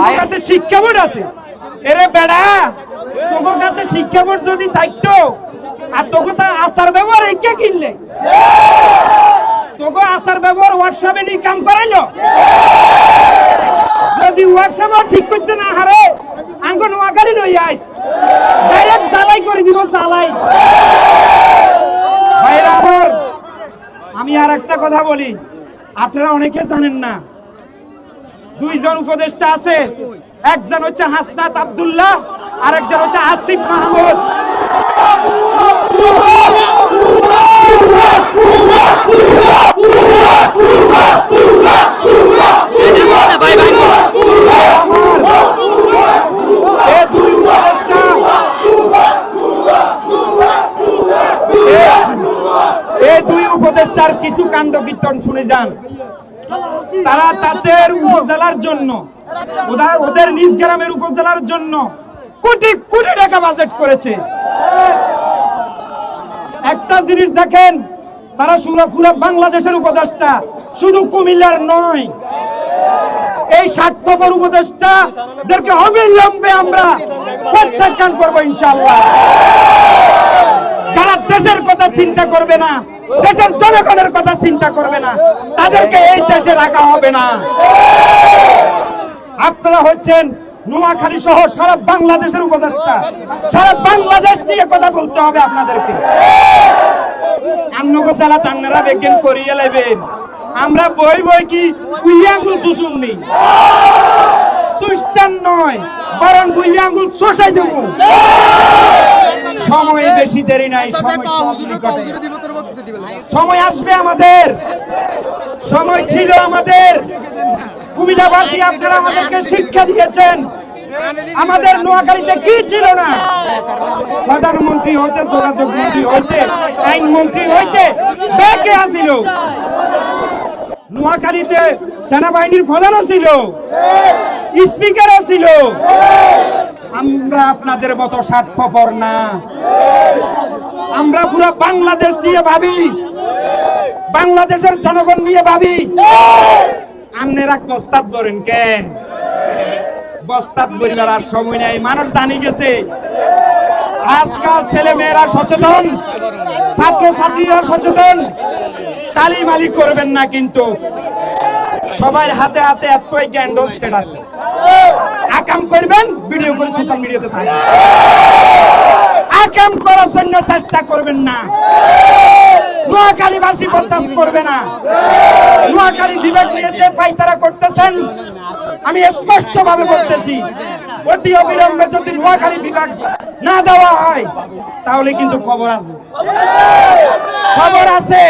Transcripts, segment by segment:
আমার কাছে শিক্ষা বোর্ড আছে। এরে বেড়া, তোমার কাছে শিক্ষা বোর্ড যদি থাকতো আর তোকে তা আচার ব্যবহার কে কিনলে, তোকে আচার ব্যবহার ওয়ার্কশপে নিয়ে কাম করাইলো। যদি ওয়ার্কশপ ঠিক করতে না হারে আঙ্গ নোয়াখালী লই আইস, ডাইরেক্ট জ্বালাই করে দিব, জ্বালাই। ভাইরা আমার, আমি আর একটা কথা বলি, আপনারা অনেকে জানেন না, দুইজন উপদেষ্টা আছে, একজন হচ্ছে হাসনাত আব্দুল্লাহ আর একজন হচ্ছে আসিফ মাহমুদ। এই দুই উপদেষ্টার কিছু কাণ্ড কীর্তন শুনে যান। তারা তাদের উপজেলার জন্য, ওদের নিজ গ্রামের উপজেলার জন্য কোটি কোটি টাকা বাজেট করেছে। একটা জিনিস দেখেন, তারা পুরো বাংলাদেশের উপদেষ্টা, শুধু কুমিল্লার নয়। এই স্বার্থপর উপদেষ্টাদেরকে অবিলম্বে আমরা প্রত্যাখ্যান করবো ইনশাআল্লাহ। যারা দেশের কথা চিন্তা করবে না, দেশের জনগণের কথা চিন্তা করবে না, তাদেরকে এই দেশে রাখা হবে না। আপনারা হচ্ছেন নোয়াখালী সহ সারা বাংলাদেশের উপদেষ্টা, সারা বাংলাদেশ নিয়ে কথা বলতে হবে আপনাদেরকে। আন্নগো জেলা টান্নারা বেগেন করিয়ে লাইবেন, আমরা বই বই কি বুইয়া আঙ্গুল চুষুন নি, সুস্টান নয়, বরং বুইয়া আঙ্গুল চষাই দেব। সময় বেশি দেরি নাই, সময় আসবে আমাদের, সময় ছিল আমাদের। কুমিল্লাবাসী, আপনারা আমাদেরকে শিক্ষা দিয়েছেন। আমাদের নোয়াখালীতে কি ছিল না, প্রধানমন্ত্রী হইতে, যোগাযোগ মন্ত্রী হইতে, আইন মন্ত্রী হইতে ব্যাকে আসিল। নোয়াখালীতে সেনাবাহিনীর প্রধানও ছিল, স্পিকারও ছিল। আমরা আপনাদের মতো স্বার্থপর না, আমরা পুরো বাংলাদেশ নিয়ে ভাবি, বাংলাদেশের জনগণ নিয়ে ভাবি। আপনারা বস্তাদ করেন কে? বস্তাদ করিবার আর সময় নাই, মানুষ জানি গেছে। আজকাল ছেলে মেয়েরা সচেতন, ছাত্র ছাত্রীরা সচেতন। তালিমালি করবেন না, কিন্তু সবাই হাতে হাতে এতই গ্যান্ডল সেট আছে। আকাম করবেন, ভিডিও করে সোশ্যাল মিডিয়াতে ছাড়বেন। আকাম করার জন্য চেষ্টা করবেন না। নোয়াখালীবাসী বরদাস্ত করবে না। নোয়াখালী বিভাগ নিয়ে যে পাইতারা করতেছেন, আমি স্পষ্ট ভাবে বলতেছি, অতি অবিলম্বে যদি নোয়াখালী বিভাগ না দেওয়া হয়, তাহলে কিন্তু খবর আছে, খবর আছে।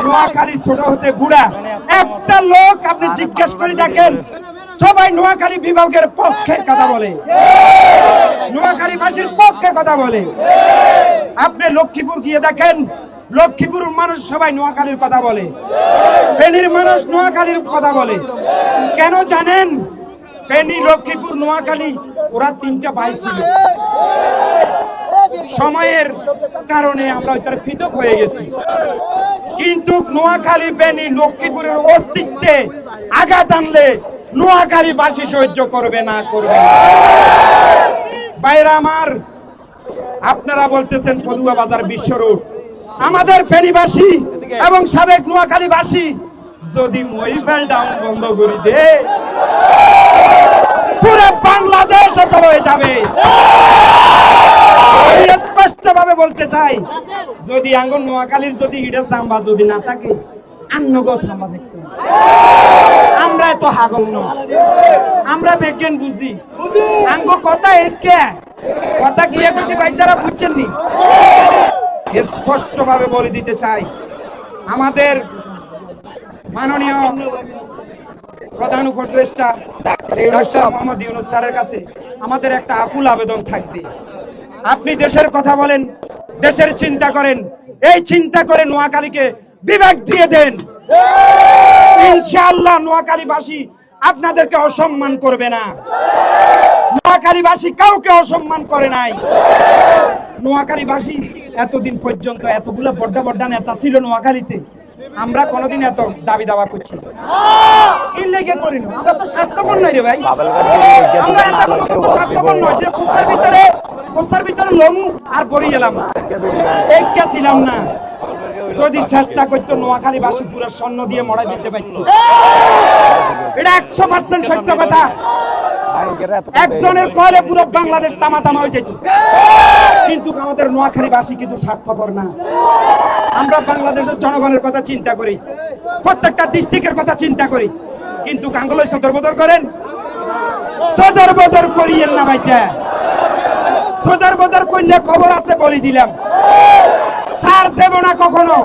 নোয়াখালী ছোট হতে বুড়া একটা লোক আপনি জিজ্ঞেস করে দেখেন, সবাই নোয়াখালী বিভাগের পক্ষে কথা বলে, নোয়াখালীবাসীর পক্ষে কথা বলে। আপনি লক্ষ্মীপুর গিয়ে দেখেন, লক্ষ্মীপুর মানুষ সবাই নোয়াখালীর কথা বলে, ফেনীর মানুষ নোয়াখালীর কথা বলে। কেন জানেন? ফেনী, লক্ষ্মীপুর, নোয়াখালী ওরা তিনটা ভাই ছিল। সময়ের কারণে আমরা ওই পৃথক হয়ে গেছি, কিন্তু নোয়াখালী, ফেনী, লক্ষ্মীপুরের অস্তিত্বে আঘাত আনলে নোয়াখালীবাসী সহ্য করবে না, করবে না। বাইরে আমার, আপনারা বলতেছেন পদুয়া বাজার বিশ্ব রোড, আমাদের ফেনীবাসী এবং সাবেক নোয়াখালীবাসী যদি মহিফেল ডাউন বন্ধ করে দে, পুরো বাংলাদেশ অচল হয়ে যাবে। স্পষ্ট ভাবে বলতে চাই, যদি আঙ্গুর নোয়াখালীর যদি ইডে সাম্বা যদি না থাকে, আন্নগো সাম্বা দেখতে। আমরা এত হাগল ন, আমরা বিজ্ঞান বুঝি। আঙ্গ কথা একে কথা গিয়ে খুশি ভাইজারা বুঝছেন নি? স্পষ্ট ভাবে বলে দিতে চাই, আমাদের মাননীয় প্রধান উপদেষ্টা ডক্টর মোহাম্মদ ইউনূস স্যারের কাছে আমাদের একটা আকুল আবেদন থাকবে। আপনি দেশের কথা বলেন, দেশের চিন্তা করেন, এই চিন্তা করে নোয়াখালীকে বিভাগ দিয়ে দেন। ইনশাআল্লাহ নোয়াখালীবাসী আপনাদেরকে অসম্মান করবে না। নোয়াখালীবাসী কাউকে অসম্মান করে নাই। নোয়াখালীবাসী এতদিন পর্যন্ত এতগুলো বড় বড় নেতা ছিল নোয়াখালীতে, আমরা কোনোদিন এত দাবি দাওয়া করছি কি লেগে করি না, আমরা তো স্বার্থপর নাই রে ভাই, আমরা এত স্বার্থপর নয় যে কোসার ভিতরে লমু আর পড়ে গেলাম, এইটা ছিলাম না। যদি চেষ্টা করতো নোয়াখালীবাসী পুরো স্বর্ণ দিয়ে মড়াই দিতে পারত, এটা 100% সত্য কথা। একজনের কলে পুরো বাংলাদেশ তামা তামা হয়ে যেত, কিন্তু আমাদের নোয়াখালীবাসী কিন্তু স্বার্থপর না। আমরা বাংলাদেশের জনগণের কথা চিন্তা করি, প্রত্যেকটা ডিস্ট্রিক্টের কথা চিন্তা করি, কিন্তু কাঙ্গল সদর বদর করেন, সদর বদর করিয়েন না ভাইসা। সদর বদর করলে খবর আছে বলে দিলাম, ছাড় দেব না কখনো।